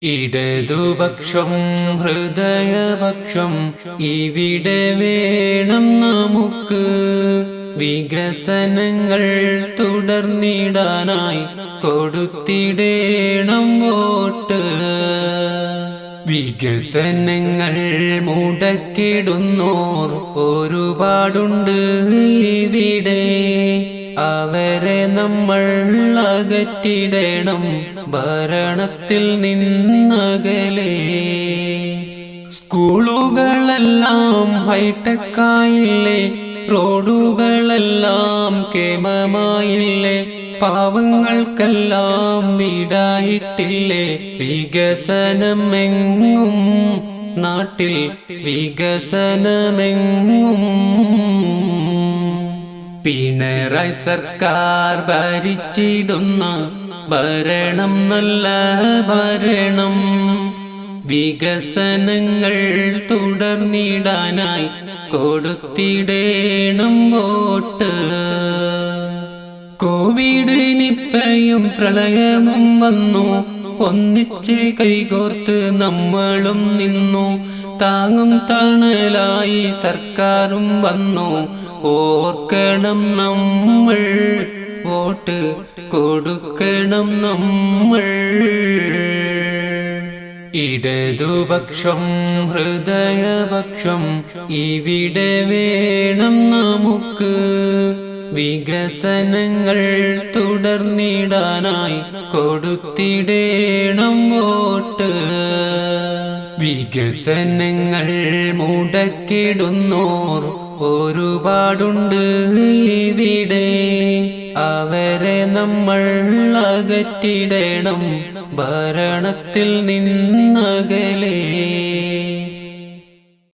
ഇടതുപക്ഷം ഹൃദയപക്ഷം ഇവിടെ വേണം നമുക്ക്. വികസനങ്ങൾ തുടർന്നിടാനായി കൊടുത്തിടേണം വോട്ട്. വികസനങ്ങൾ മുടക്കിടുന്നോർ ഒരുപാടുണ്ട് ഇവിടെ. അവരെ നമ്മൾ അകറ്റിടണം ഭരണത്തിൽ നിന്നകലെ. സ്കൂളുകളെല്ലാം ഹൈടെക്കായില്ലേ, റോഡുകളെല്ലാം കേമമായില്ലേ, പാവങ്ങൾക്കെല്ലാം വീടായിട്ടില്ലേ. വികസനമെങ്ങും നാട്ടിൽ വികസനമെങ്ങും. പിണറായി സർക്കാർ ഭരിച്ചിടുന്ന ഭരണം നല്ല ഭരണം. വികസനങ്ങൾ തുടർന്നിടാനായി കൊടുത്തിടേണം വോട്ട്. കോവിഡ് നിപ്പയും പ്രളയവും വന്നു, ഒന്നിച്ച് കൈകോർത്ത് നമ്മളും നിന്നു. താങ്ങും തണലായി സർക്കാരും വന്നു. ഓർക്കണം നമ്മൾ, വോട്ട് കൊടുക്കണം നമ്മൾ. ഇടതുപക്ഷം ഹൃദയപക്ഷം ഇവിടെ വേണം നമുക്ക്. വികസനങ്ങൾ തുടർന്നിടാനായി കൊടുത്തിടേണം വോട്ട്. വികസനങ്ങൾ മുടക്കിടുന്നോർ ഒരുപാടുണ്ട് ഇവിടെ. അവരെ നമ്മൾ അകറ്റിടണം ഭരണത്തിൽ നിന്നകലെ.